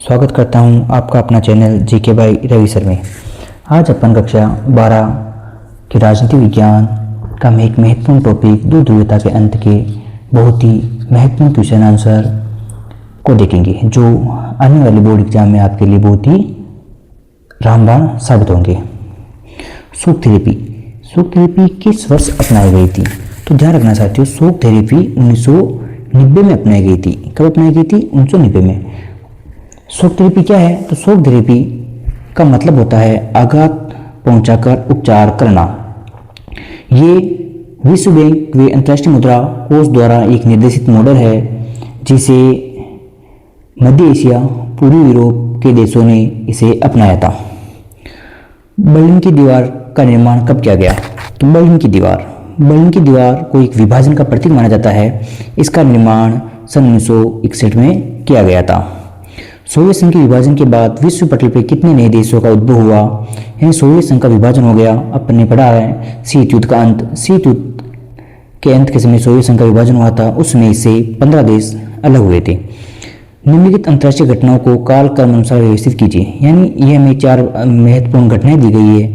स्वागत करता हूं आपका अपना channel GK by Ravi sir में। आज अपन कक्षा 12 के राजनीति विज्ञान का एक महत्वपूर्ण टॉपिक दूर ध्रुवीयता के अंत के बहुत ही महत्वपूर्ण क्वेश्चन आंसर को देखेंगे, जो आने वाले बोर्ड एग्जाम में आपके लिए बहुत ही रामबाण साबित होंगे। शॉक थेरेपी किस वर्ष अपनाई गई थी? तो ध्यान रखना साथियों, शॉक थेरेपी 1990 में अपनाई गई थी। कब अपनाई गई थी? 1990 में। शॉक थेरेपी क्या है? तो शॉक थेरेपी का मतलब होता है आघात पहुंचाकर उपचार करना। ये विश्व बैंक व अंतर्राष्ट्रीय मुद्रा कोष द्वारा एक निर्देशित मॉडल है, जिसे मध्य एशिया, पूर्वी यूरोप के देशों ने इसे अपनाया था। बर्लिन की दीवार का निर्माण कब किया गया? तो बर्लिन की दीवार को एक विभाजन का प्रतीक माना जाता है। इसका निर्माण सन 1961 में किया गया था। सोवियत संघ के विभाजन के बाद विश्व पटल पर कितने नए देशों का उद्भव हुआ? यानी सोवियत संघ का विभाजन हो गया। अपन ने पढ़ा है शीत युद्ध का अंत। शीत युद्ध के अंत के समय सोवियत संघ का विभाजन हुआ था। उसमें से 15 देश अलग हुए थे। निम्नलिखित अंतर्राष्ट्रीय घटनाओं को काल क्रम अनुसार व्यवस्थित कीजिए। यानी ये हमें 4 महत्वपूर्ण घटनाएं दी गई है,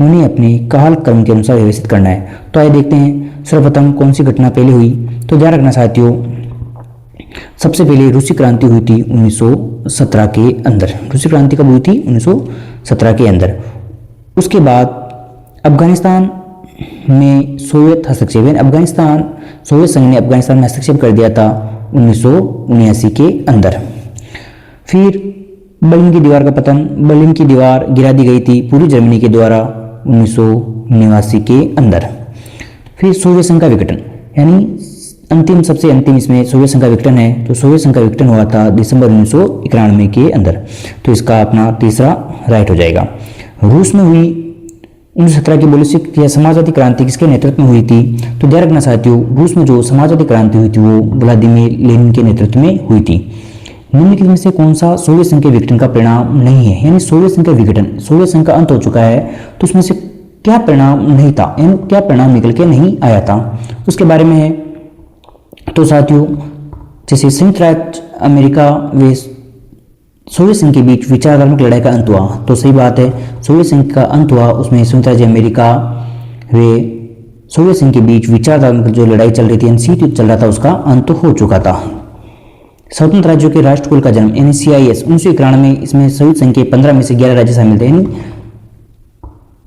उन्हें अपने काल क्रम के अनुसार व्यवस्थित करना है। तो आइए देखते हैं सर्वप्रथम कौन सी घटना पहले हुई। तो ध्यान रखना साथियों, सबसे पहले रूसी क्रांति हुई थी 1917 के अंदर। रूसी क्रांति कब हुई थी? 1917 के अंदर। उसके बाद अफगानिस्तान में सोवियत हस्तक्षेप, सोवियत संघ ने अफगानिस्तान में हस्तक्षेप कर दिया था 1979 के अंदर। फिर बर्लिन की दीवार का पतन, बर्लिन की दीवार गिरा दी गई थी पूर्वी जर्मनी के द्वारा 1989 के अंदर। फिर सोवियत संघ का विघटन, यानी सबसे अंतिम इसमें सोवियत संघ का विघटन है। तो सोवियत संघ का विघटन हुआ था दिसंबर 1991 के अंदर। तो इसका अपना तीसरा राइट हो जाएगा। रूस में हुई 1917 की बोल्शेविक या समाजवादी क्रांति किसके नेतृत्व में हुई थी? तो ध्यान रखना साथियों, रूस में जो समाजवादी क्रांति हुई थी वो व्लादिमीर लेनिन के नेतृत्व में हुई थी। निम्नलिखित में से कौन सा सोवियत संघ के विघटन का परिणाम नहीं है? यानी सोवियत संघ का विघटन, सोवियत संघ का अंत हो चुका है, तो उसमें से क्या परिणाम नहीं था, यानी क्या परिणाम निकल के नहीं आया था, उसके बारे में है। तो साथियों, जैसे संयुक्त राज्य अमेरिका व सोवियत संघ के बीच विचारधात्मक लड़ाई का अंत हुआ, तो सही बात है, सोवियत संघ का अंत हुआ, उसमें संयुक्त राज्य अमेरिका व सोवियत संघ के बीच विचारधात्मक जो लड़ाई चल रही थी, शीत युद्ध चल रहा था, उसका अंत हो चुका था। स्वतंत्र राज्यों के राष्ट्रकुल का जन्म, यानी CIS 1991, इसमें संयुक्त संघ के 15 में से 11 राज्य शामिल थे। यानी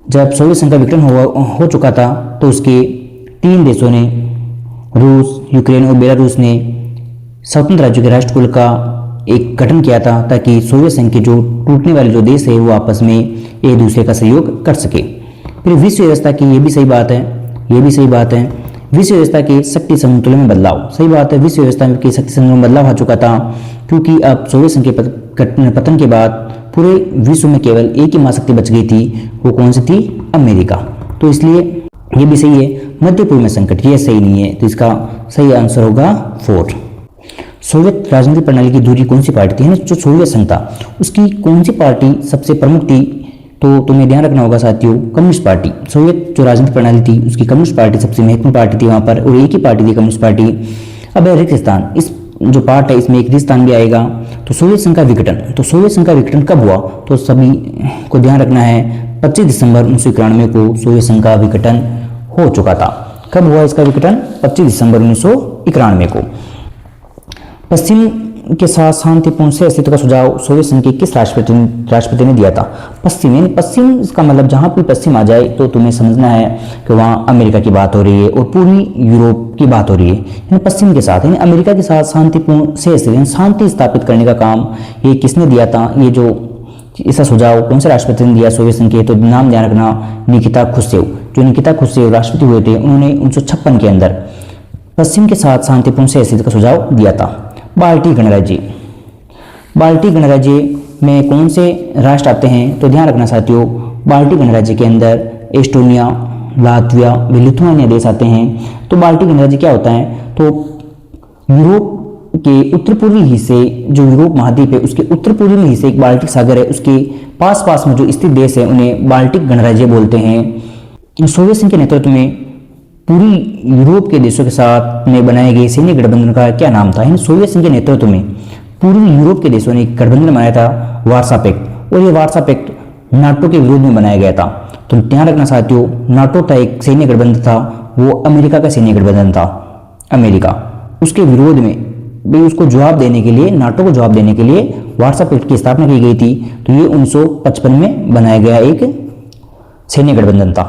जब सोवियत संघ का विघटन हो चुका था, तो उसके 3 देशों ने, रूस, यूक्रेन और बेलारूस ने स्वतंत्र राज्यों के राष्ट्रकुल का एक गठन किया था, ताकि सोवियत संघ के जो टूटने वाले जो देश है वो आपस में एक दूसरे का सहयोग कर सके। फिर विश्व व्यवस्था की, ये भी सही बात है, विश्व व्यवस्था के शक्ति संतुलन में बदलाव, सही बात है, विश्व व्यवस्था के शक्ति संतुलन में बदलाव आ चुका था, क्योंकि अब सोवियत संघ के पतन के बाद पूरे विश्व में केवल एक ही महाशक्ति बच गई थी, वो कौन सी थी? अमेरिका। तो इसलिए ये भी सही है। मध्य पूर्व में संकट, ये सही नहीं है, तो इसका सही आंसर होगा 4। सोवियत राजनीतिक प्रणाली की दूसरी कौन सी पार्टी थी? जो सोवियत संघ था उसकी कौन सी पार्टी सबसे प्रमुख थी? तो तुम्हें ध्यान रखना होगा साथियों, कम्युनिस्ट पार्टी। सोवियत जो राजनीतिक प्रणाली थी उसकी कम्युनिस्ट पार्टी सबसे महत्वपूर्ण पार्टी थी वहां पर, और एक ही पार्टी थी कम्युनिस्ट पार्टी। अब है रिक्त स्थान, इस जो पार्ट है इसमें एक रिक्त स्थान भी आएगा। तो सोवियत संघ का विघटन, तो सोवियत संघ का विघटन कब हुआ? तो सभी को ध्यान रखना है 25 दिसंबर 1991 को सोवियत संघ का विघटन हो चुका था। कब हुआ इसका विघटन? 25 दिसंबर 1991 को। पश्चिम के साथ शांतिपूर्ण से अस्तित्व का सुझाव सोवियत संघ के किस राष्ट्रपति ने दिया था? पश्चिम, यानी पश्चिम, इसका मतलब जहां भी पश्चिम आ जाए तो तुम्हें समझना है कि वहां अमेरिका की बात हो रही है और पूर्वी यूरोप की बात हो रही है। यानी पश्चिम के साथ, यानी अमेरिका के साथ शांतिपूर्ण से अस्तित्व, शांति स्थापित करने का काम ये किसने दिया था? ये जो इसका सुझाव कौन से राष्ट्रपति ने दिया सोवियत संघ के? तो नाम ध्यान रखना, निकिता खुश्चेव। जो निकिता खुश्चेव राष्ट्रपति हुए थे, उन्होंने 1956 के अंदर पश्चिम के साथ शांतिपूर्ण से अस्तित्व का सुझाव दिया था। बाल्टी गणराज्य में कौन से राष्ट्र आते हैं? तो ध्यान रखना साथियों, बाल्टी गणराज्य के अंदर एस्टोनिया, लातविया व लिथुआनिया देश आते हैं। तो बाल्टी गणराज्य क्या होता है? तो यूरोप के उत्तर पूर्वी हिस्से, जो यूरोप महाद्वीप है उसके उत्तर पूर्वी में हिस्से एक बाल्टिक सागर है, उसके पास में जो स्थित देश है उन्हें बाल्टिक गणराज्य बोलते हैं। सोवियत संघ के नेतृत्व में पूरी यूरोप के देशों के साथ में बनाए गए सैन्य गठबंधन का क्या नाम था? सोवियत संघ के नेतृत्व में पूर्वी यूरोप के देशों ने एक गठबंधन बनाया था, वार्सा पैक्ट, और ये वार्सा पैक्ट नाटो के विरोध में बनाया गया था। तो ध्यान रखना साथियों, नाटो था एक सैन्य गठबंधन था, वो अमेरिका का सैन्य गठबंधन था। अमेरिका उसके विरोध में भी उसको जवाब देने के लिए, नाटो को जवाब देने के लिए वार्सा पैक्ट की स्थापना की गई थी। तो ये 1955 में बनाया गया एक सैन्य गठबंधन था।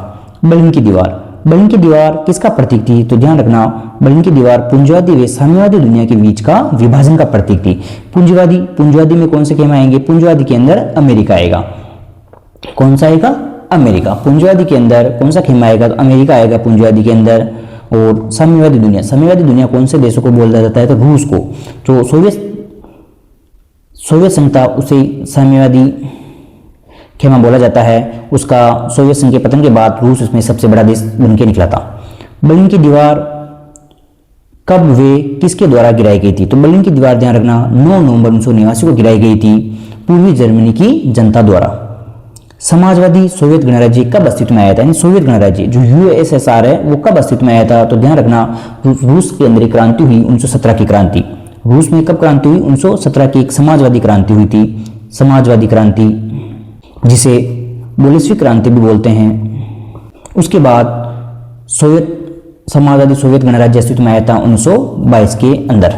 बर्लिन की दीवार, बर्लिन की दीवार किसका प्रतीक थी? तो ध्यान रखना, बर्लिन की दीवार पूंजीवादी व साम्यवादी दुनिया के बीच का विभाजन का प्रतीक थी। पूंजीवादी में कौन से खेमे आएंगे? पूंजीवादी के अंदर अमेरिका आएगा। कौन सा आएगा? अमेरिका। पूंजीवादी के अंदर कौन सा खेमा आएगा? तो अमेरिका आएगा पूंजीवादी के अंदर। और साम्यवादी दुनिया कौन से देशों को बोला जाता है? तो रूस को। जो सोवियत संघ था उसे साम्यवादी खेमा बोला जाता है। उसका सोवियत संघ के पतन के बाद रूस उसमें सबसे बड़ा देश बन के निकला था। बर्लिन की दीवार कब वे किसके द्वारा गिराई गई थी? तो बर्लिन की दीवार ध्यान रखना 9 नवंबर 1989 को गिराई गई थी पूर्वी जर्मनी की जनता द्वारा। समाजवादी सोवियत गणराज्य कब अस्तित्व में आया था? यानी सोवियत गणराज्य जो यूएसएसआर है वो कब अस्तित्व में आया था? तो ध्यान रखना, रूस के अंदर क्रांति हुई 1917 की क्रांति। रूस में कब क्रांति हुई? 1917 की एक समाजवादी क्रांति हुई थी, समाजवादी क्रांति, जिसे बोल्शेविक क्रांति भी बोलते हैं। उसके बाद समाजवादी सोवियत गणराज्य अस्तित्व में आया था 1922 के अंदर।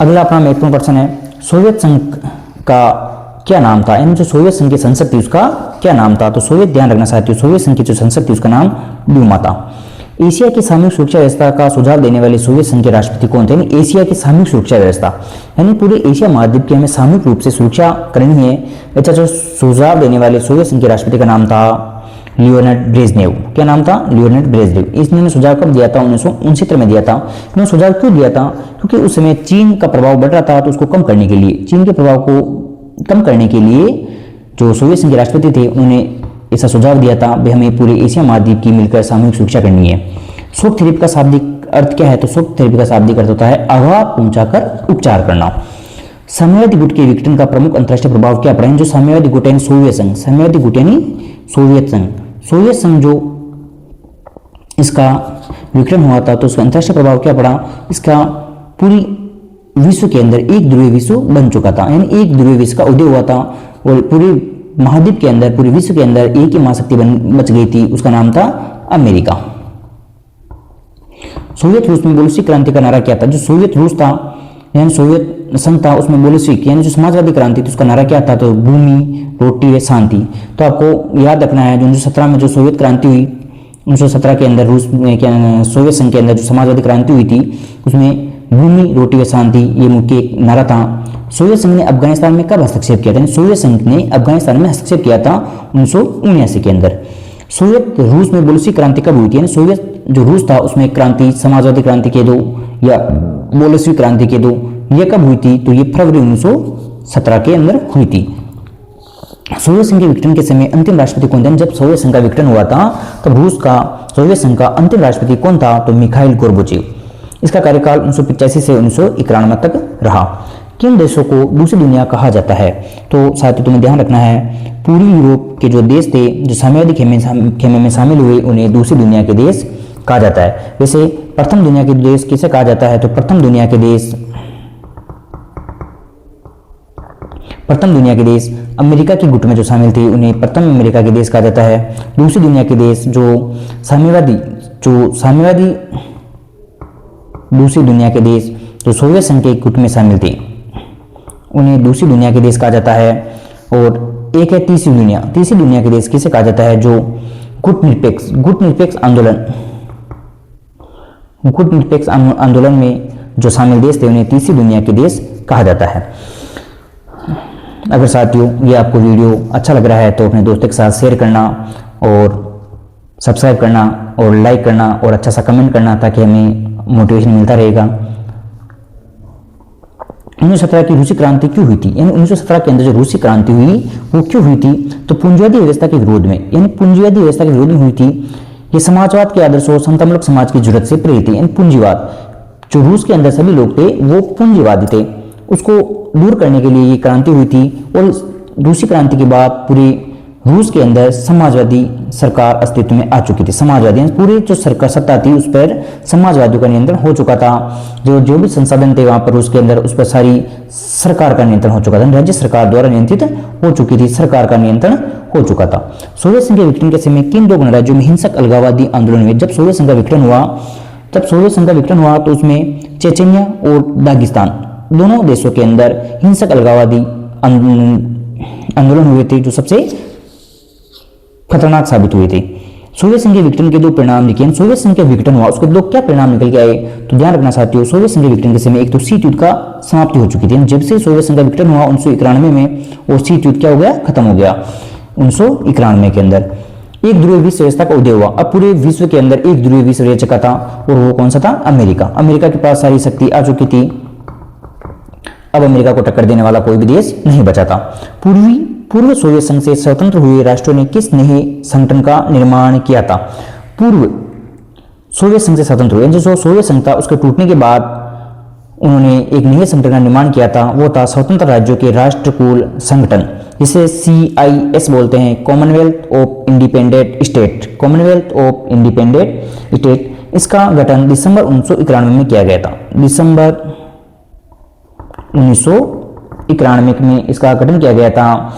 अगला अपना महत्वपूर्ण प्रश्न है, सोवियत संघ का क्या नाम था? यानी जो सोवियत संघ की संसद थी उसका क्या नाम था? तो सोवियत, ध्यान रखना साथियों, सोवियत संघ की जो संसद थी उसका नाम डूमा था। एशिया की सामूहिक सुरक्षा व्यवस्था का सुझाव देने वाले सोवियत संघ के राष्ट्रपति कौन थे? यानी एशिया की सामूहिक सुरक्षा व्यवस्था, यानी पूरे एशिया महाद्वीप की हमें सामूहिक रूप से सुरक्षा करनी है। अच्छा, जो सुझाव देने वाले सोवियत संघ के राष्ट्रपति का नाम था लियोनिड ब्रेजनेव। क्या नाम था? Leonid Brezhnev. इसने सुझाव कब दिया था? 1969 में दिया था। इन्होंने सुझाव क्यों दिया था? क्योंकि उस समय चीन का प्रभाव बढ़ रहा था, तो उसको कम करने के लिए, चीन के प्रभाव को कम करने के लिए जो सोवियत संघ के राष्ट्रपति थे उन्होंने ऐसा सुझाव दिया था भाई हमें पूरे एशिया महाद्वीप की मिलकर सामूहिक सुरक्षा करनी है। शोक थेरेपी का शाब्दिक अर्थ क्या है? तो शोक थेरेपी का शाब्दिक अर्थ होता है आघात पहुंचाकर उपचार करना। साम्यवादी गुट के विघटन का प्रमुख अंतर्राष्ट्रीय प्रभाव क्या पड़ा? जो साम्यवादी गुट यानी सोवियत संघ, साम्यवादी गुट यानी सोवियत संघ, सोवियत संघ जो इसका विघटन हुआ था तो उसका अंतर्राष्ट्रीय प्रभाव क्या पड़ा? इसका पूरी विश्व के अंदर एक ध्रुवीय विश्व बन चुका था, यानी एक ध्रुवीय विश्व का उदय हुआ था और पूरे महाद्वीप के अंदर, पूरे विश्व के अंदर एक ही महाशक्ति बच गई थी, उसका नाम था अमेरिका। सोवियत रूस में बोल्शेविक क्रांति का नारा क्या था? जो सोवियत रूस था यानी सोवियत संघ था उसमें बोल्शेविक यानी जो समाजवादी क्रांति थी उसका नारा क्या था? तो भूमि, रोटी व शांति। तो आपको याद रखना है जो 1917 में जो सोवियत क्रांति हुई, 1917 के अंदर रूस में सोवियत संघ के अंदर जो समाजवादी क्रांति हुई थी उसमें भूमि, रोटी व शांति ये मुख्य नारा था। सोवियत संघ ने अफगानिस्तान में कब हस्तक्षेप किया था? सोवियत संघ ने अफगानिस्तान में हस्तक्षेप किया था 1979 के अंदर। सोवियत रूस में बोल्शेविक क्रांति कब हुई थी? यानी सोवियत जो रूस था उसमें क्रांति, समाजवादी क्रांति के दो या बोल्शेविक क्रांति के दो, ये कब हुई थी? तो ये फरवरी 1917 के अंदर हुई थी। सोवियत संघ के विघटन के समय अंतिम राष्ट्रपति कौन थे? जब सोवियत संघ का विघटन हुआ था तब रूस का, सोवियत संघ का अंतिम राष्ट्रपति कौन था? तो मिखाइल गोर्बाचेव। इसका कार्यकाल 1985 से 1991 तक रहा। किन देशों को दूसरी दुनिया कहा जाता है? तो साथियों तुम्हें ध्यान रखना है, पूरी यूरोप के जो देश थे जो साम्यवादी खेमे में शामिल हुए उन्हें दूसरी दुनिया के देश कहा जाता है। वैसे प्रथम दुनिया के देश किसे कहा जाता है? तो प्रथम दुनिया के देश अमेरिका के गुट में जो शामिल थे उन्हें प्रथम अमेरिका के देश कहा जाता है। दूसरी दुनिया के देश जो साम्यवादी दूसरी दुनिया के देश जो सोवियत संघ के गुट में शामिल थे उन्हें दूसरी दुनिया के देश कहा जाता है। और एक है तीसरी दुनिया के देश किसे कहा जाता है? जो गुट निरपेक्ष आंदोलन में जो शामिल देश थे उन्हें तीसरी दुनिया के देश कहा जाता है। अगर साथियों ये आपको वीडियो अच्छा लग रहा है तो अपने दोस्तों के साथ शेयर करना और सब्सक्राइब करना और लाइक करना और अच्छा सा कमेंट करना ताकि हमें मोटिवेशन मिलता रहेगा। 1917 की रूसी क्रांति क्यों हुई थी? यानी 1917 के अंदर जो रूसी क्रांति हुई वो क्यों हुई थी? तो पूंजीवादी व्यवस्था के विरोध में, यानी पूंजीवादी व्यवस्था के विरोध में हुई थी। ये समाजवाद के आदर्शों, समतामूलक समाज की जरूरत से प्रेरित थी। यानी पूंजीवाद, जो रूस के अंदर सभी लोग थे वो पूंजीवादी थे, उसको दूर करने के लिए ये क्रांति हुई थी। और रूसी क्रांति के बाद पूरे रूस के अंदर समाजवादी सरकार अस्तित्व में आ चुकी थी। समाजवादी पूरी जो सरकार सत्ता थी उस पर समाजवादियों का नियंत्रण हो चुका था। जो भी संसाधन थे वहां पर रूस के अंदर उस पर सारी सरकार का नियंत्रण हो चुका था, राज्य सरकार द्वारा नियंत्रित हो चुकी थी, सरकार का नियंत्रण हो चुका था। सोवियत संघ के विघटन के समय किन दो गणराज्यों में हिंसक अलगाववादी आंदोलन हुए? जब सोवियत संघ का विघटन हुआ तो उसमें चेचेनिया और दागिस्तान दोनों देशों के अंदर हिंसक अलगाववादी आंदोलन हुए थे, जो सबसे खतरनाक साबित हुए थे। सोवियत संघ के विघटन के दो परिणाम लिखे। सोवियत संघ का विघटन हुआ उसके दो क्या परिणाम निकल के आए, तो ध्यान रखना साथियों, सोवियत संघ के विघटन के समय एक तो शीत युद्ध का समाप्ति हो चुकी थी। जब से सोवियत संघ का विघटन हुआ 1991 में वो शीत युद्ध क्या हो गया, खत्म हो गया। 1991 के अंदर एक ध्रुवीय विश्व व्यवस्था का उदय हुआ। अब पूरे विश्व के अंदर एक ध्रुवीय विश्व व्यवस्था था और वो कौन सा था, अमेरिका। अमेरिका के पास सारी शक्ति आ चुकी थी, अब अमेरिका को टक्कर देने वाला कोई भी देश नहीं बचा था। पूर्व सोवियत संघ से स्वतंत्र हुए राष्ट्रों ने किस नए संगठन का निर्माण किया था? पूर्व सोवियत संघ से स्वतंत्र हुए, जो सोवियत संघ था उसके टूटने के बाद उन्होंने एक नए संगठन का निर्माण किया था, वो था स्वतंत्र राज्यों के राष्ट्रकुल संगठन, जिसे CIS बोलते हैं, Commonwealth of independent state. Commonwealth of independent state, इसका गठन दिसंबर 1991 में किया गया था। दिसंबर 1991 में इसका गठन किया गया था।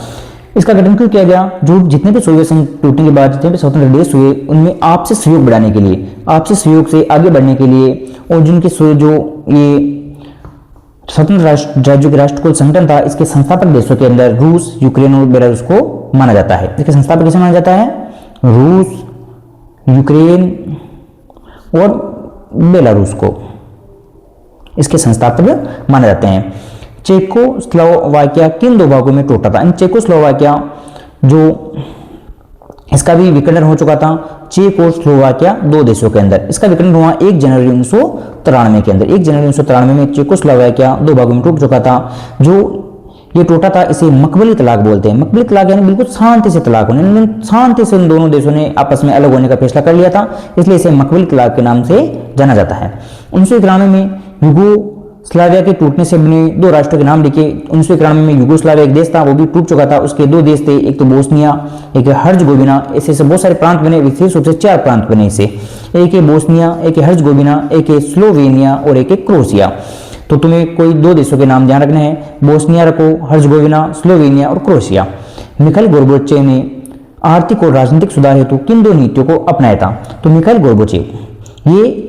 इसका गठन क्यों किया गया? जो जितने भी सोवियत संघ टूटने के बाद जितने भी स्वतंत्र देश हुए उनमें आपसी सहयोग बढ़ाने के लिए, आपसी सहयोग से आगे बढ़ने के लिए, और जिनके जो ये स्वतंत्र राज्यों के राष्ट्रकुल संगठन था, इसके संस्थापक देशों के अंदर रूस, यूक्रेन और बेलारूस को माना जाता है। इसके संस्थापक किसे माना जाता है? रूस, यूक्रेन और बेलारूस को इसके संस्थापक माने जाते हैं। चेकोस्लोवाकिया किन दो भागों में टूटा था? चेकोस्लोवाकिया जो इसका भी विखंडन हो चुका था, चेकोस्लोवाकिया दो देशों के अंदर। इसका विखंडन हुआ 1 जनवरी 1993 के अंदर। 1 जनवरी 1993 में चेकोस्लोवाकिया दो भागों में टूट चुका था। जो ये टूटा था इसे मकबली तलाक बोलते हैं। मकबली तलाक यानी बिल्कुल शांति से तलाक होने, शांति से इन दोनों देशों ने आपस में अलग होने का फैसला कर लिया था, इसलिए इसे मकबली तलाक के नाम से जाना जाता है। 1991 में यूगोस्लाविया के टूटने से बने दो राष्ट्रों के नाम लिखे। 1991 में यूगोस्लाविया एक देश था, वो भी टूट चुका था। उसके दो देश थे, एक तो बोस्निया, एक हर्जगोविना। ऐसे बहुत सारे प्रांत बने, विशेष रूप से 4 प्रांत बने इसे। एक है बोस्निया, एक है हर्जगोविना, एक है स्लोवेनिया और एक है क्रोएशिया। तो तुम्हें कोई दो देशों के नाम ध्यान रखने हैं, बोस्निया रखो, हर्जगोविना, स्लोवेनिया और क्रोएशिया। मिखाइल गोर्बाचेव ने आर्थिक और राजनीतिक सुधार हेतु किन दो नीतियों को अपनाया था? तो मिखाइल गोर्बाचेव ये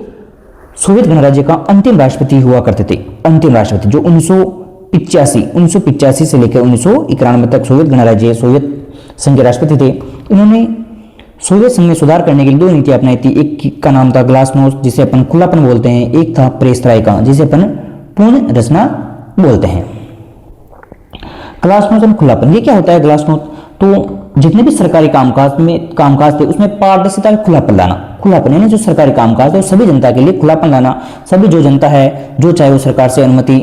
सोवियत गणराज्य का अंतिम राष्ट्रपति हुआ करते थे। अंतिम राष्ट्रपति जो 1985 से लेकर 1991 तक सोवियत गणराज्य, सोवियत संघ के राष्ट्रपति थे। इन्होंने सोवियत संघ में सुधार करने के लिए दो नीतियां अपनाई थी। एक का नाम था ग्लासनोस्ट, जिसे अपन खुलापन बोलते हैं। एक था पेरेस्ट्राइका, जिसे अपन पूर्ण रचना बोलते हैं। ग्लासनोस्ट और खुलापन, ये क्या होता है ग्लासनोस्ट? तो जितने भी सरकारी कामकाज थे उसमें पारदर्शिता का खुलापन लाना। खुलापन यानी जो सरकारी कामकाज है सभी जनता के लिए खुलापन लाना। सभी जो जनता है जो चाहे वो सरकार से अनुमति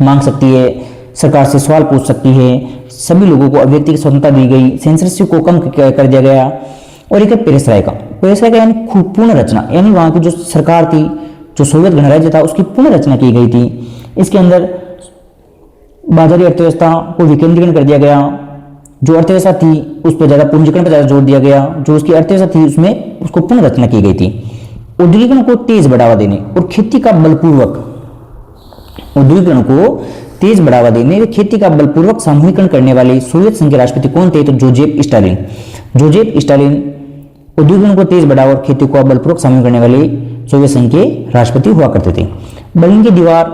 मांग सकती है, सरकार से सवाल पूछ सकती है। सभी लोगों को अभिव्यक्ति की स्वतंत्रता दी गई, सेंसरशिप को कम कर दिया गया। और एक है पेरेस्ट्राइका। पेरेस्ट्राइका यानी पूर्ण रचना, यानी वहां की जो सरकार थी, जो सोवियत गणराज्य था, उसकी पूर्ण रचना की गई थी। इसके अंदर बाजारी अर्थव्यवस्था को विकेंद्रीकरण कर दिया गया। जो अर्थव्यवस्था थी उस पर ज्यादा पूंजीकरण पर ज्यादा जोर दिया गया। जो उसकी अर्थव्यवस्था थी उसमें उसको पुनः रचना की गई थी। औद्योगिकरण को तेज बढ़ावा देने और खेती का बलपूर्वक औद्योगिकरण को तेज बढ़ावा देने व खेती का बलपूर्वक सामूहिकरण करने वाले सोवियत संघ के राष्ट्रपति कौन थे? तो जोजेफ स्टालिन। जोजेफ स्टालिन औद्योगिकरण को तेज बढ़ावा और खेती को बलपूर्वक सामूहिक करने वाले सोवियत संघ के राष्ट्रपति हुआ करते थे। बर्लिन की दीवार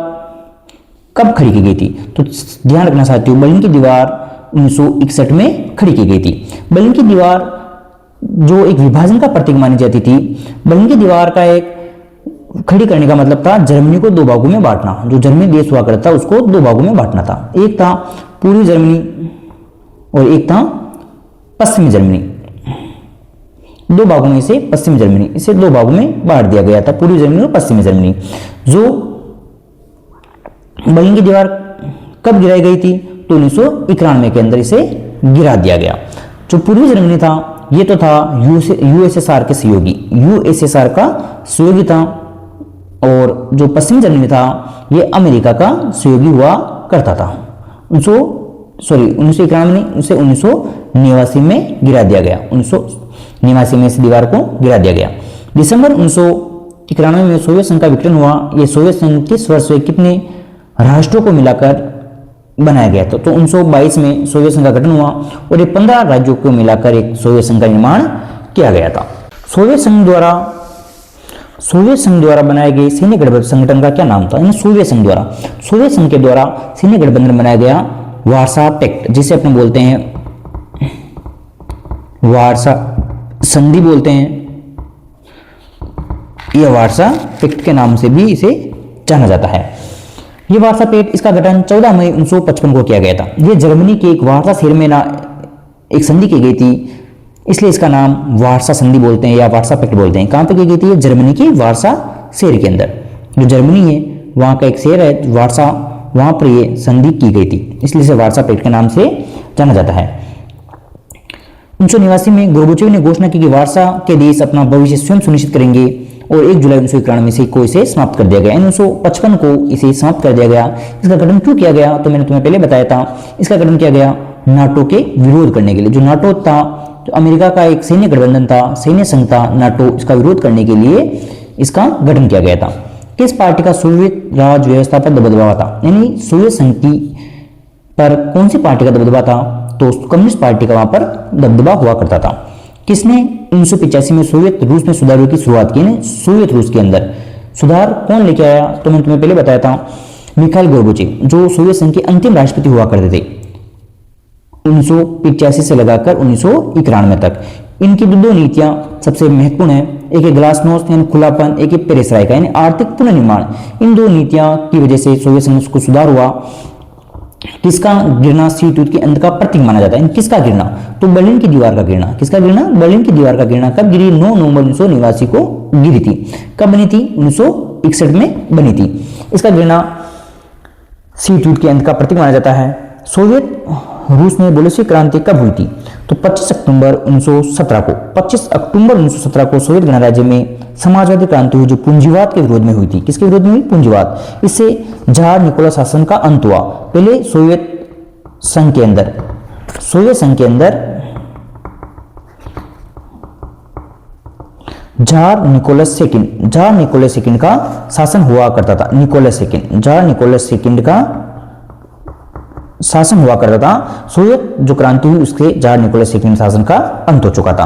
कब खड़ी की गई थी? तो ध्यान रखना साथियों, बर्लिन की दीवार 1961 में खड़ी की गई थी। बर्लिन की दीवार जो एक विभाजन का प्रतीक मानी जाती थी। बर्लिन की दीवार का एक खड़ी करने का मतलब था जर्मनी को दो भागों में बांटना। जो जर्मनी देश हुआ करता था उसको दो भागों में बांटना था। एक था पूर्वी जर्मनी और एक था पश्चिमी जर्मनी। दो भागों में से पश्चिमी जर्मनी, इसे दो भागों में बांट दिया गया था, पूर्वी जर्मनी और पश्चिमी जर्मनी। जो बर्लिन की दीवार कब गिराई गई थी? तो 1991 के अंदर इसे गिरा दिया गया। जो पूर्वी जर्मनी था ये तो था यूएसएसआर के सहयोगी, यूएसएसआर का सहयोगी था। और जो पश्चिमी जर्मनी था ये अमेरिका का सहयोगी हुआ करता था। सॉरी 1991 नहीं, उसे 1989 में गिरा दिया गया। 1989 में इस दीवार को गिरा दिया गया। दिसंबर 1991 में सोवियत संघ का विघटन हुआ। यह सोवियत संघ किस वर्ष में कितने राष्ट्रों को मिलाकर बनाया गया था? तो 1922 में सोवियत संघ का गठन हुआ और ये 15 राज्यों को मिलाकर एक सोवियत संघ का निर्माण किया गया था। सोवियत संघ द्वारा बनाए गए सैन्य गठबंधन संगठन का क्या नाम था? सोवियत संघ के द्वारा सैन्य गठबंधन बनाया गया वार्सा पैक्ट, जिसे अपने बोलते हैं वार्सा संधि बोलते हैं, यह वार्सा पैक्ट के नाम से भी इसे जाना जाता है। यह वार्सा पैक्ट, इसका गठन 14 मई 1955 को किया गया था। यह जर्मनी के एक वार्सा शहर में एक संधि की गई थी, इसलिए इसका नाम वार्सा संधि बोलते हैं या वार्सा पैक्ट बोलते हैं। कहां पे की गई थी? जर्मनी के वार्सा शहर के अंदर, जो जर्मनी है वहां का एक शहर है वार्सा, वहां पर यह संधि की गई थी, इसलिए इसे वार्सा पैक्ट के नाम से जाना जाता है। 1989 में गोर्बाचोव ने घोषणा की कि वार्सा के देश अपना भविष्य स्वयं सुनिश्चित करेंगे और 1 जुलाई 1991 से को इसे समाप्त कर दिया गया। 1955 को इसे समाप्त कर दिया गया। इसका गठन क्यों किया गया? तो मैंने तुम्हें पहले बताया था, इसका गठन किया गया नाटो के विरोध करने के लिए। जो नाटो था, जो अमेरिका का एक सैन्य गठबंधन था, सैन्य संघ था नाटो, इसका विरोध करने के लिए इसका गठन किया गया था। किस पार्टी का सोवियत राज व्यवस्था पर दबदबा था? यानी सोवियत संघ की पर कौन सी पार्टी का दबदबा था? तो कम्युनिस्ट पार्टी का वहां पर दबदबा हुआ करता था। किसने 1985 में सोवियत रूस में सुधारों की शुरुआत की? सोवियत रूस के अंदर सुधार कौन लेके आया? तो मैंने तुम्हें पहले बताया था मिखाइल गोर्बाचोव, जो सोवियत संघ के अंतिम राष्ट्रपति हुआ करते थे 1985 से लगाकर 1991 तक। इनकी दो नीतियां सबसे महत्वपूर्ण है, एक है ग्लासनोस्ट यानी खुलापन, एक है पेरेस्ट्राइका यानी आर्थिक पुनर्निर्माण। इन दो नीतियां की वजह से सोवियत संघ को सुधार हुआ। किसका गिरना शीत युद्ध के अंत का प्रतीक माना जाता है? किसका गिरना? तो बर्लिन की दीवार का गिरना। किसका गिरना? बर्लिन की दीवार का गिरना कब गिरी? 9 नवंबर 1989 को गिरी थी। कब बनी थी? 1961 में बनी थी। इसका गिरना शीत युद्ध के अंत का प्रतीक माना जाता है। सोवियत रूस में बोल्शेविक क्रांति कब हुई थी? तो 25 अक्टूबर 1917 को। 25 अक्टूबर 1917 को सोवियत गणराज्य में समाजवादी क्रांति हुई, जो पूंजीवाद के विरोध में हुई थी। किसके विरोध में हुई? पूंजीवाद। इससे जार निकोलस शासन का अंत हुआ। पहले सोवियत संघ के अंदर जार निकोलस सेकंड का शासन हुआ करता था। जार निकोलस सेकंड का शासन हुआ करता था। सोवियत जो क्रांति हुई उसके जार निकोलस सेकंड शासन का अंत हो चुका था।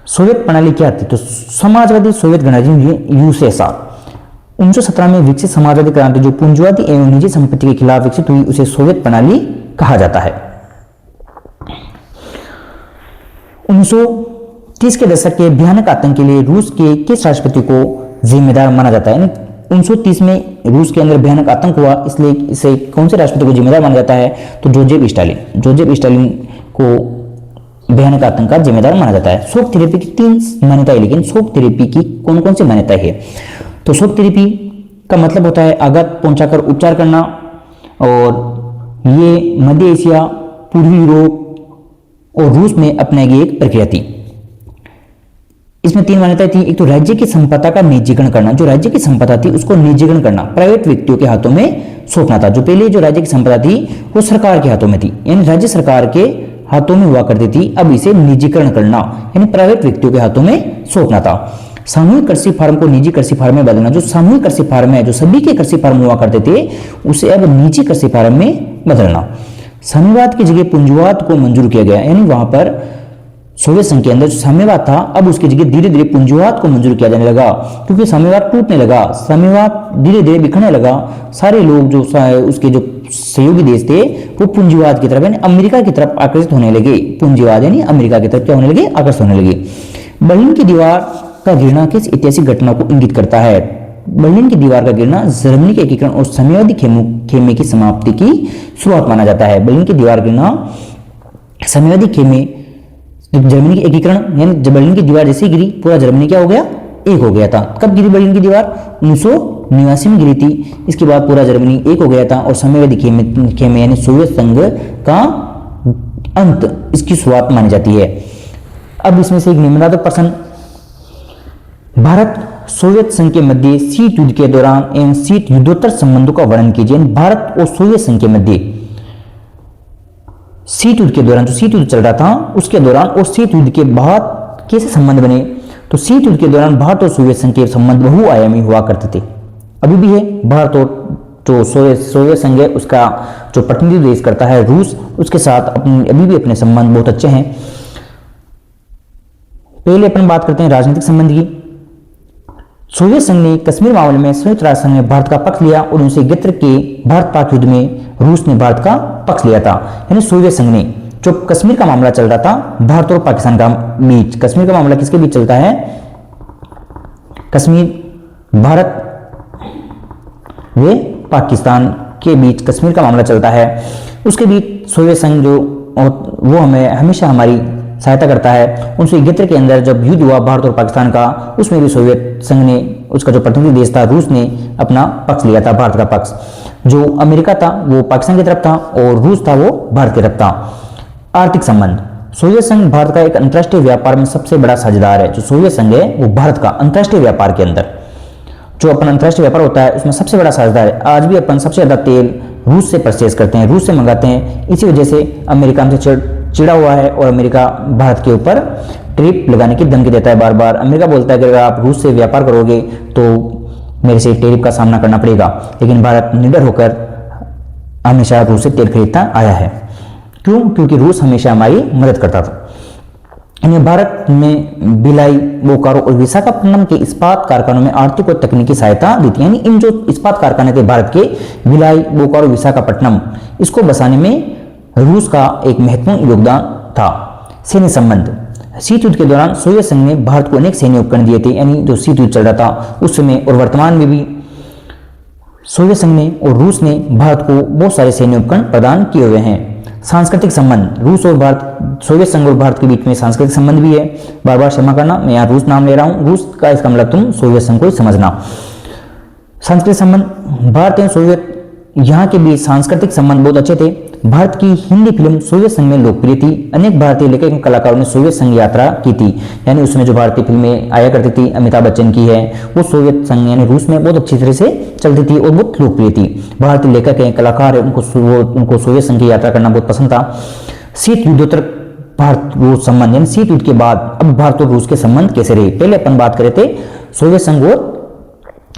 सोवियत प्रणाली क्या थी? तो समाजवादी सोवियत गणराज्य यूएसएसआर। 1917 में विकसित समाजवादी क्रांति जो पूंजीवादी एवं निजी संपत्ति के खिलाफ विकसित हुई उसे सोवियत प्रणाली कहा जाता है। 1930 के दशक के भयानक आतंक के लिए रूस के किस राष्ट्रपति को जिम्मेदार माना जाता है? 1930 में रूस के अंदर भयानक आतंक हुआ, इसलिए इसे कौन से राष्ट्रपति को जिम्मेदार माना जाता है? तो जोसेफ स्टालिन को भयानक आतंक का जिम्मेदार माना जाता है। शॉक थेरेपी की 3 मान्यताएं, लेकिन शॉक थेरेपी की कौन कौन सी मान्यताएं है? तो शॉक थेरेपी का मतलब होता है आघात पहुंचाकर उपचार करना, और ये मध्य एशिया, पूर्वी यूरोप और रूस में अपनाई गई एक प्रक्रिया थी। इसमें 3 मान्यताएं थी। एक तो राज्य की संपदा का निजीकरण करना, जो राज्य की संपदा थी उसको निजीकरण करना, प्राइवेट व्यक्तियों के हाथों में सौंपना था। जो पहले जो राज्य की संपदा थी वो सरकार के हाथों में थी, यानी राज्य सरकार के हाथों में हुआ करती थी। अब इसे निजीकरण करना यानी प्राइवेट व्यक्तियों के हाथों में सौंपना था। सामूहिक कृषि फार्म को निजी कृषि फार्म में बदलना, जो सामूहिक कृषि फार्म है, जो सभी के कृषि फार्म हुआ करते थे, उसे अब निजी कृषि फार्म में बदलना। साम्यवाद की जगह पूंजीवाद को मंजूर किया गया, यानी वहां पर सोवियत संघ के अंदर जो साम्यवाद था अब उसकी जगह धीरे धीरे पूंजीवाद को मंजूर किया जाने लगा, क्योंकि साम्यवाद टूटने लगा, साम्यवाद धीरे धीरे बिखरने लगा। सारे लोग जो उसके जो सहयोगी देश थे वो पूंजीवाद की तरफ यानी अमेरिका की तरफ आकर्षित होने लगे। पूंजीवाद यानी अमेरिका की तरफ क्या होने लगे? आकर्षित होने लगे। बर्लिन की दीवार का गिरना किस ऐतिहासिक घटना को इंगित करता है? बर्लिन की दीवार का गिरना जर्मनी के एकीकरण और साम्यवादी खेमे की समाप्ति की शुरुआत माना जाता है। बर्लिन की दीवार गिरना साम्यवादी खेमे, जर्मनी के एकीकरण यानी जब बर्लिन की दीवार जैसे गिरी पूरा जर्मनी क्या हो गया? एक हो गया था। कब गिरी बर्लिन की दीवार? 1989 में गिरी थी। इसके बाद पूरा जर्मनी एक हो गया था और साम्यवादी खेमे यानी सोवियत संघ का अंत, इसकी शुरुआत मानी जाती है। अब इसमें से एक निम्नलिखित प्रश्न, भारत सोवियत संघ के मध्य शीत युद्ध के दौरान एवं शीत युद्धोत्तर संबंधों का वर्णन कीजिए। भारत और सोवियत संघ के मध्य शीत युद्ध के दौरान, जो शीत युद्ध चल रहा था उसके दौरान और शीत युद्ध के बाद कैसे संबंध बने, तो शीत युद्ध के दौरान भारत और सोवियत संघ के संबंध बहुआयामी हुआ करते थे, अभी भी है। भारत और जो सोवियत संघ है उसका जो प्रतिनिधि देश करता है रूस, उसके साथ अभी भी अपने संबंध बहुत अच्छे हैं। पहले अपन बात करते हैं राजनीतिक संबंध की। सोवियत संघ ने कश्मीर मामले में संयुक्त राष्ट्र संघ ने भारत का पक्ष लिया और 1971 के भारत पाक युद्ध में रूस ने भारत का पक्ष लिया था। यानी सोवियत संघ ने, जो कश्मीर का मामला चल रहा था भारत और पाकिस्तान का बीच, कश्मीर का मामला किसके बीच चलता है, कश्मीर भारत वे पाकिस्तान के बीच कश्मीर का मामला चलता है, उसके बीच सोवियत संघ जो वो हमें हमेशा हमारी सहायता करता है। 1971 के अंदर जब युद्ध हुआ भारत और पाकिस्तान का, उसमें भी सोवियत संघ ने, उसका जो प्रतिनिधि देश था रूस ने अपना पक्ष लिया था, भारत का पक्ष। जो अमेरिका था वो पाकिस्तान की तरफ था और रूस था वो भारत की तरफ था। आर्थिक संबंध, सोवियत संघ भारत का एक अंतर्राष्ट्रीय व्यापार में सबसे बड़ा साझेदार है। जो सोवियत संघ है वो भारत का अंतर्राष्ट्रीय व्यापार के अंदर, जो अपन अंतर्राष्ट्रीय व्यापार होता है उसमें सबसे बड़ा साझेदार है। आज भी अपन सबसे ज्यादा तेल रूस से परचेज करते हैं, रूस से मंगाते हैं। इसी वजह से अमेरिका हमसे चिड़ा हुआ है और अमेरिका भारत के ऊपर टैरिफ लगाने की धमकी देता है बार बार। अमेरिका बोलता है कि अगर आप रूस से व्यापार करोगे तो मेरे से टैरिफ का सामना करना पड़ेगा, लेकिन भारत निडर होकर हमेशा रूस से तेल खरीदता आया है। क्यों? क्योंकि रूस हमेशा हमारी मदद करता था। इन्हें भारत में भिलाई, बोकारो और विशाखापट्टनम के इस्पात कारखानों में आर्थिक और तकनीकी सहायता दी थी। यानी इन जो इस्पात कारखाने थे भारत के, भिलाई, बोकारो, विशाखापट्टनम, इसको बसाने में रूस का एक महत्वपूर्ण योगदान था। सैन्य संबंध, शीत युद्ध के दौरान सोवियत संघ ने भारत को अनेक सैन्य उपकरण दिए थे। यानी जो शीत युद्ध चल रहा था उस समय और वर्तमान में भी सोवियत संघ ने और रूस ने भारत को बहुत सारे सैन्य उपकरण प्रदान किए हुए हैं। सांस्कृतिक संबंध, रूस और भारत, सोवियत संघ और भारत के बीच में सांस्कृतिक संबंध भी है। बार बार क्षमा करना, मैं यहाँ रूस नाम ले रहा हूँ, रूस का इसका मतलब तुम सोवियत संघ को ही समझना। सांस्कृतिक संबंध, भारत एवं सोवियत यहाँ के बीच सांस्कृतिक संबंध बहुत अच्छे थे। भारत की हिंदी फिल्म सोवियत संघ में लोकप्रिय थी। अनेक भारतीय लेखक एवं कलाकारों ने सोवियत संघ यात्रा की थी। यानी उसमें जो भारतीय फिल्में आया करती थी, अमिताभ बच्चन की है, वो सोवियत संघ यानी रूस में बहुत अच्छी तरह से चलती थी और बहुत लोकप्रिय थी। भारतीय लेखक हैं, कलाकार हैं, उनको सोवियत संघ की यात्रा करना बहुत पसंद था। शीत युद्धोत्तर भारत रूस संबंध, यानी शीत युद्ध के बाद अब भारत और रूस के संबंध कैसे रहे। पहले अपन बात करे थे सोवियत संघ और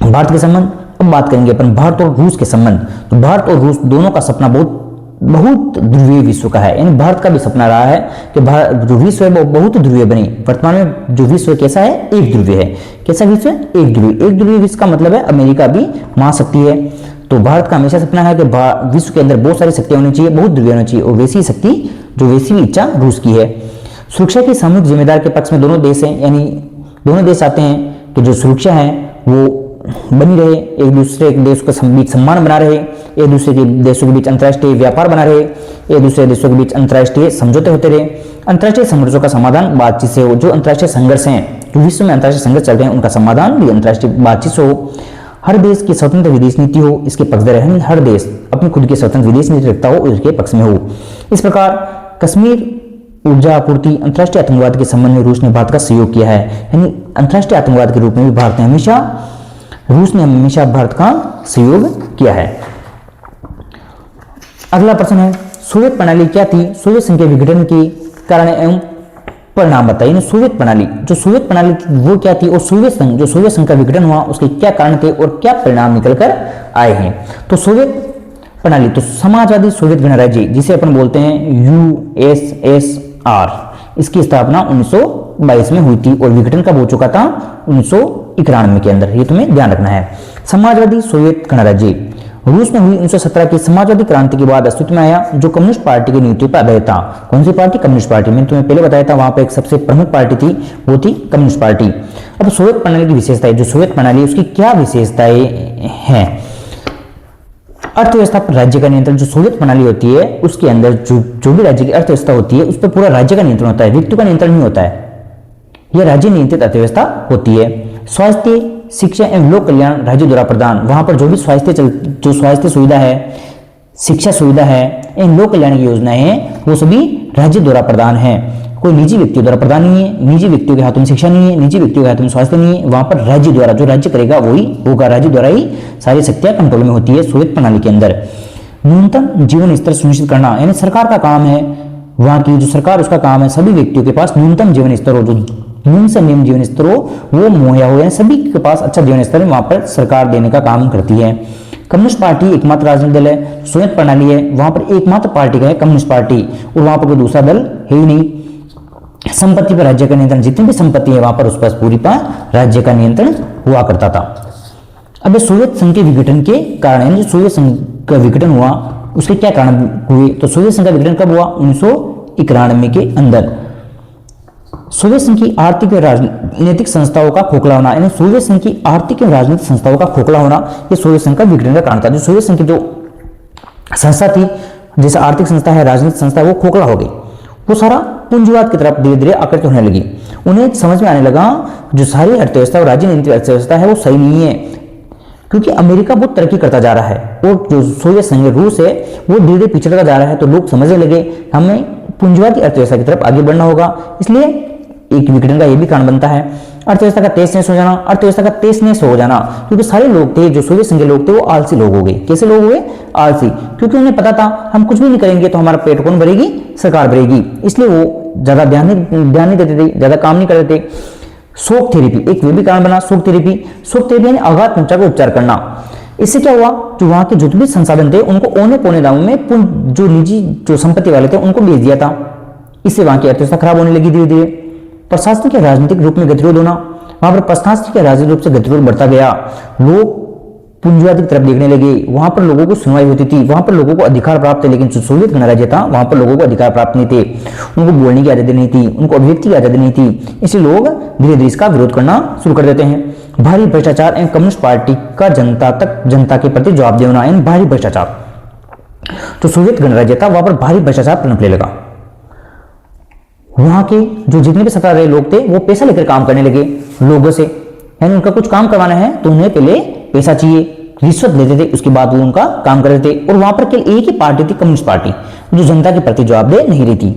भारत के संबंध, अब बात करेंगे अपन भारत और रूस के संबंध। तो भारत और रूस दोनों का सपना बहुत ध्रुवीय विश्व का है। यानी भारत का भी सपना रहा है कि भारत जो विश्व है वो बहुत ध्रुवीय बने। वर्तमान में जो विश्व कैसा है, एक ध्रुवीय है। कैसा विश्व है? एक ध्रुवीय। एक ध्रुवीय विश्व का मतलब है अमेरिका भी महाशक्ति है। तो भारत का हमेशा सपना है कि विश्व के अंदर बहुत सारी शक्तियां होनी चाहिए, बहुत ध्रुवीय होनी चाहिए, और वैसी शक्ति, जो वैसी भी इच्छा रूस की है। सुरक्षा की सामूहिक जिम्मेदार के पक्ष में दोनों देश हैं। यानी दोनों देश चाहते हैं कि जो सुरक्षा है वो बनी रहे, एक दूसरे के देश के बीच सम्मान बना रहे, एक दूसरे के देशों के बीच अंतर्राष्ट्रीय व्यापार बना रहे, एक दूसरे देशों के बीच अंतर्राष्ट्रीय समझौते होते रहे। अंतर्राष्ट्रीय संघर्षों का समाधान बातचीत से हो। जो अंतर्राष्ट्रीय संघर्ष हैं, जो विश्व में अंतर्राष्ट्रीय संघर्ष चल रहे हैं, उनका समाधान भी अंतर्राष्ट्रीय बातचीत से हो। हर देश की स्वतंत्र विदेश नीति हो, इसके पक्षधर है। हर देश अपनी खुद की स्वतंत्र विदेश नीति रखता हो, इसके पक्ष में हो। इस प्रकार कश्मीर ऊर्जा आपूर्ति, अंतर्राष्ट्रीय आतंकवाद के संबंध में रूस ने भारत का सहयोग किया है। यानी अंतर्राष्ट्रीय आतंकवाद के रूप में भी रूस ने हमेशा भारत का सहयोग किया है। अगला प्रश्न है, सोवियत प्रणाली क्या थी? सोवियत संघ के विघटन के कारण एवं परिणाम बताइए। सोवियत प्रणाली, जो सोवियत प्रणाली थी वो क्या थी, और सोवियत संघ, जो सोवियत संघ का विघटन हुआ उसके क्या कारण थे और क्या परिणाम निकलकर आए हैं। तो सोवियत प्रणाली, तो समाजवादी सोवियत गणराज्य, जिसे अपन बोलते हैं USSR, इसकी स्थापना 1922 में हुई थी और विघटन कब हो चुका था? 1991 के अंदर। ये तुम्हें ध्यान रखना है। समाजवादी सोवियत गणराज्य रूस में हुई 1917 की समाजवादी क्रांति के बाद अस्तित्व में आया, जो कम्युनिस्ट पार्टी की नीतियों पर आधारित था। कौन सी पार्टी? Communist party. मैंने तुम्हें पहले बताया था वहां पर एक सबसे प्रमुख पार्टी थी, वो थी कम्युनिस्ट पार्टी। अब सोवियत प्रणाली की विशेषताएं, जो सोवियत प्रणाली उसकी क्या विशेषताएं हैं? अर्थव्यवस्था पर राज्य का नियंत्रण, जो सोवियत प्रणाली होती है उसके अंदर जो भी राज्य की अर्थव्यवस्था होती है उस पर पूरा राज्य का नियंत्रण होता है, व्यक्ति का नियंत्रण नहीं होता है। यह राज्य नियंत्रित अर्थव्यवस्था होती है। स्वास्थ्य, शिक्षा एवं लोक कल्याण राज्य द्वारा प्रदान, वहां पर जो भी स्वास्थ्य सुविधा है, शिक्षा सुविधा है, एवं लोक कल्याण की योजनाएं हैं, वो सभी राज्य द्वारा प्रदान है। कोई निजी व्यक्तियों द्वारा प्रदान नहीं है। निजी व्यक्तियों के हाथों में शिक्षा नहीं है, निजी व्यक्तियों के हाथों में स्वास्थ्य नहीं है। वहां पर राज्य द्वारा, जो राज्य करेगा वही होगा, राज्य द्वारा ही सारी शक्तियां कंट्रोल में होती है सोवियत प्रणाली के अंदर। न्यूनतम जीवन स्तर सुनिश्चित करना, यानी सरकार का काम है, वहां की जो सरकार उसका काम है सभी व्यक्तियों के पास न्यूनतम जीवन स्तर हो, जो न्यून से निम्न जीवन स्तर हो वो मुहैया हो, यानी सभी के पास अच्छा जीवन स्तर वहां पर सरकार देने का काम करती है। कम्युनिस्ट पार्टी एकमात्र राजनीतिक दल है, सोवियत प्रणाली है, वहां पर एकमात्र पार्टी का है कम्युनिस्ट पार्टी, और वहां पर कोई दूसरा दल है ही नहीं। संपत्ति पर राज्य का नियंत्रण, जितनी भी संपत्ति है वहां पर उस पर पूरी पर राज्य का नियंत्रण हुआ करता था। अब सोवियत संघ के विघटन के कारण, जो सोवियत संघ का विघटन हुआ उसके क्या कारण हुए, तो सोवियत संघ का विघटन कब हुआ, 1991 के अंदर। सोवियत संघ की आर्थिक और राजनीतिक संस्थाओं का खोखला होना, यानी सोवियत संघ की आर्थिक और राजनीतिक संस्थाओं का खोखला होना, ये सोवियत संघ का विघटन का कारण था। जो सोवियत संघ की जो संस्था थी, जैसे आर्थिक संस्था है, राजनीतिक संस्था है, वो खोखला हो गई, वो सारा पूंजीवाद की तरफ धीरे धीरे आकर्षित होने लगी। उन्हें समझ में आने लगा जो सारी अर्थव्यवस्था और राजनीतिक अर्थव्यवस्था है वो सही नहीं है, क्योंकि अमेरिका बहुत तरक्की करता जा रहा है और जो सोवियत संघ रूस है वो धीरे धीरे पिछड़ता जा रहा है। तो लोग समझने लगे हमें पूंजीवादी अर्थव्यवस्था की तरफ आगे बढ़ना होगा, इसलिए एक विघटन का ये भी कारण बनता है। अर्थव्यवस्था का तेज नष्ट हो जाना, अर्थव्यवस्था का तेज नष्ट हो जाना, क्योंकि सारे लोग थे जो सोवियत संघ के लोग थे वो आलसी लोग हो गए। कैसे लोग हुए, आलसी, क्योंकि उन्हें पता था हम कुछ भी नहीं करेंगे तो हमारा पेट कौन भरेगी, सरकार भरेगी, इसलिए वो ज्यादा ध्यान नहीं देते थे, ज्यादा काम नहीं करते थे। शोक थेरेपी एक वे भी कारण बना, शोक थेरेपी यानी आघात पहुंचा का उपचार करना। इससे क्या हुआ, जो वहां के जितने भी संसाधन थे उनको औने पौने दामों में जो निजी जो संपत्ति वाले थे उनको बेच दिया था। इससे वहां की अर्थव्यवस्था खराब होने लगी धीरे धीरे। प्रशासनिक या राजनीतिक रूप में गतिरोध होना, वहां पर प्रशासनिक या राजनीतिक रूप से गतिरोध बढ़ता गया, लोग पूंजीवाद की तरफ देखने लगे, वहां पर लोगों को सुनवाई होती थी, वहां पर लोगों को अधिकार प्राप्त थे, लेकिन जो सोवियत गणराज्य था वहां पर लोगों को अधिकार प्राप्त नहीं थे, उनको बोलने की आजादी नहीं थी, उनको अभिव्यक्ति की आजादी नहीं थी, इसलिए लोग धीरे धीरे इसका विरोध करना शुरू कर देते हैं। भारी भ्रष्टाचार एवं कम्युनिस्ट पार्टी का जनता के प्रति जवाबदेह होना, यानी भारी भ्रष्टाचार। तो सोवियत गणराज्य था वहां पर भारी भ्रष्टाचार पनपने लगा, वहां के जो जितने भी सत्ता रहे लोग थे वो पैसा लेकर काम करने लगे लोगों से, यानी उनका कुछ काम करवाना है तो उन्हें पहले पैसा चाहिए, रिश्वत लेते थे, उसके बाद वो उनका काम करते थे। और वहां पर केवल एक ही पार्टी थी, कम्युनिस्ट पार्टी, जो जनता के प्रति जवाबदेह नहीं रहती।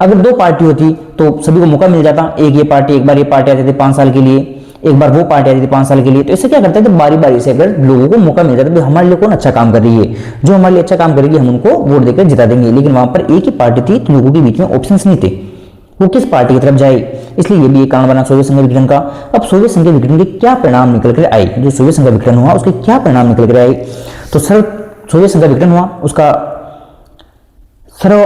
अगर दो पार्टी होती तो सभी को मौका मिल जाता, एक ये पार्टी, एक बार ये पार्टी आती थी 5 साल के लिए, एक बार वो पार्टी आती थी 5 साल के लिए। तो इससे क्या करते थे, बारी बारी से अगर लोगों को मौका मिल जाता तो हमारे लिए कौन अच्छा काम कर रही है, जो हमारे लिए अच्छा काम करेगी हम उनको वोट देकर जिता देंगे। लेकिन वहां पर एक ही पार्टी थी तो लोगों के बीच में ऑप्शन नहीं थे, वो किस पार्टी की तरफ जाए, इसलिए ये भी एक कारण बना सोवियत संघ विघटन का। अब सोवियत संघ विघटन के क्या परिणाम निकल कर आए, जो सोवियत संघ विघटन हुआ उसके क्या परिणाम निकल कर आए, तो सोवियत संघ विघटन हुआ उसका सर्व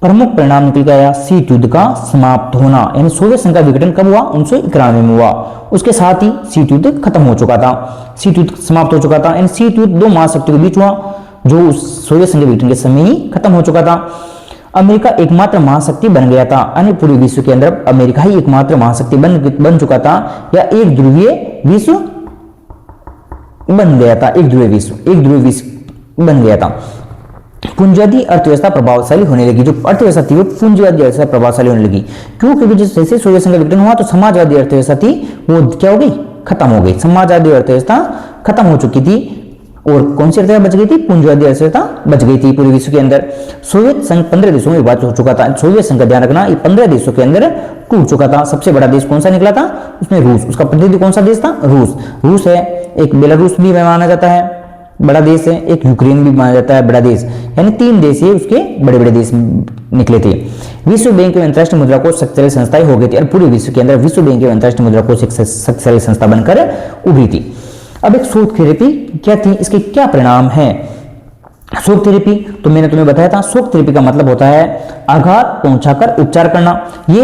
प्रमुख परिणाम निकल कर आया शीत युद्ध का समाप्त होना। यानी सोवियत संघ का विघटन कब हुआ, 1991 में हुआ, उसके साथ ही शीत युद्ध खत्म हो चुका था, शीत युद्ध समाप्त हो चुका था। यानी शीत युद्ध दो महाशक्तियों के बीच हुआ जो सोवियत संघ विघटन के समय ही खत्म हो चुका था। अमेरिका एकमात्र महाशक्ति बन गया था, यानी पूरे विश्व के अंदर अमेरिका ही एकमात्र महाशक्ति बन चुका था, या एक ध्रुवीय विश्व बन गया था, एक ध्रुवीय विश्व बन गया था। पूंजीवादी अर्थव्यवस्था प्रभावशाली होने लगी, जो अर्थव्यवस्था थी वो पूंजीवादी अर्थव्यवस्था प्रभावशाली होने लगी। क्यों, क्योंकि जैसे सोवियत संघ का विघटन हुआ तो समाजवादी अर्थव्यवस्था थी वो क्या हो गई, खत्म हो गई, समाजवादी अर्थव्यवस्था खत्म हो चुकी थी, और कौन सी अर्थव्यवस्था बच गई थी, पूंजीवादी अर्थव्यवस्था बच गई थी पूरे विश्व के अंदर। सोवियत संघ 15 देशों में विभाजित हो चुका था, सोवियत संघ का ध्यान रखना, ये 15 देशों के अंदर टूट चुका था। सबसे बड़ा देश कौन सा निकला था, उसमें रूस, उसका प्रतिनिधि कौन सा देश था, रूस है, एक बेलारूस भी माना जाता है बड़ा देश है, एक यूक्रेन भी माना जाता है बड़ा देश, यानी 3 देश है उसके बड़े बड़े देश निकले थे। विश्व बैंक एवं अंतर्राष्ट्रीय मुद्रा कोष शक्तिशाली संस्थाएं हो गई थी, और पूरे विश्व के अंदर विश्व बैंक एवं अंतर्राष्ट्रीय मुद्रा कोष एक शक्तिशाली संस्था बनकर उभरी थी। अब एक शोक थेरेपी क्या थी, इसके क्या परिणाम है। शोक थेरेपी तो मैंने तुम्हें बताया था, शोक थेरेपी का मतलब होता है आघात पहुंचाकर उपचार करना। ये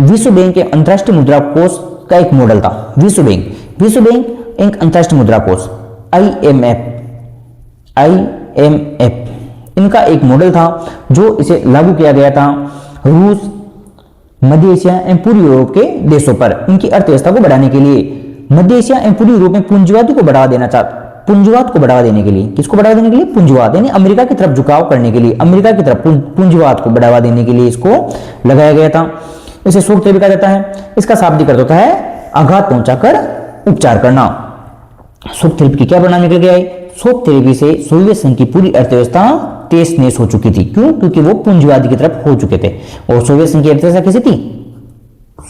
विश्व बैंक के अंतर्राष्ट्रीय मुद्रा कोष का एक मॉडल था। विश्व बैंक एक अंतर्राष्ट्रीय मुद्रा कोष IMF इनका एक मॉडल था जो इसे लागू किया गया था रूस, मध्य एशिया एवं पूर्वी यूरोप के देशों पर इनकी अर्थव्यवस्था को बढ़ाने के लिए। मध्य एशिया एवं पूर्वी यूरोप में पूंजीवाद को बढ़ावा देने के लिए, किसको बढ़ावा देने के लिए, पूंजीवाद, यानी अमेरिका की तरफ झुकाव करने के लिए, अमेरिका की तरफ पूंजीवाद को बढ़ावा देने के लिए इसको लगाया गया था। इसे शोक थेरेपी कहा जाता है। इसका शाब्दिक अर्थ होता है आघात पहुंचाकर उपचार करना। शोक थेरेपी की क्या परिणाम निकल के आए, शोक थेरेपी से सोवियत संघ की पूरी अर्थव्यवस्था तेज नष्ट हो चुकी थी। क्यों, क्योंकि वो पूंजीवादी की तरफ हो चुके थे। और सोवियत संघ की अर्थव्यवस्था कैसी थी,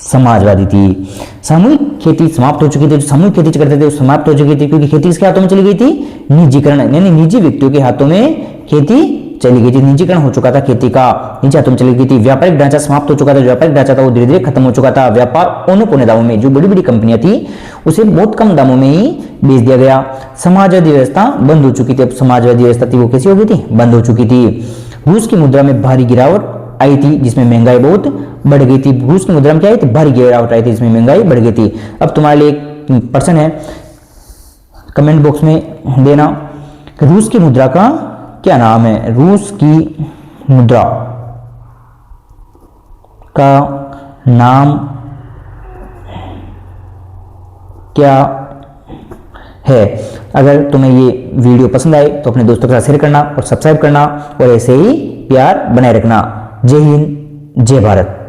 समाजवादी थी। सामूहिक खेती समाप्त हो चुकी थी, जो सामूहिक खेती करते थे वो समाप्त हो चुकी थी, क्योंकि खेती किसके हाथों में चली गई थी, निजीकरण, यानी निजी व्यक्तियों के हाथों में खेती चली गई थी, निजीकरण हो चुका था खेती का, निजी हाथों में चली गई थी। व्यापारिक ढांचा समाप्त हो चुका था, जो व्यापारिक ढांचा था वो धीरे धीरे खत्म हो चुका था। व्यापार औने पौने दामों में, जो बड़ी बड़ी कंपनियां थी उसे बहुत कम दामों में ही बेच दिया गया। समाजवादी व्यवस्था बंद हो चुकी थी। अब समाजवादी व्यवस्था थी वो कैसी हो गई थी, बंद हो चुकी थी। रूस की मुद्रा में भारी गिरावट आई थी, जिसमें महंगाई बहुत बढ़ गई थी। रूस की मुद्रा में क्या आई थी, भारी गिरावट आई थी, जिसमें महंगाई बढ़ गई थी। अब तुम्हारे लिए एक प्रश्न है, कमेंट बॉक्स में देना, रूस की मुद्रा का क्या नाम है, रूस की मुद्रा का नाम क्या है। अगर तुम्हें ये वीडियो पसंद आए तो अपने दोस्तों के साथ शेयर करना और सब्सक्राइब करना और ऐसे ही प्यार बनाए रखना। जय हिंद, जय भारत।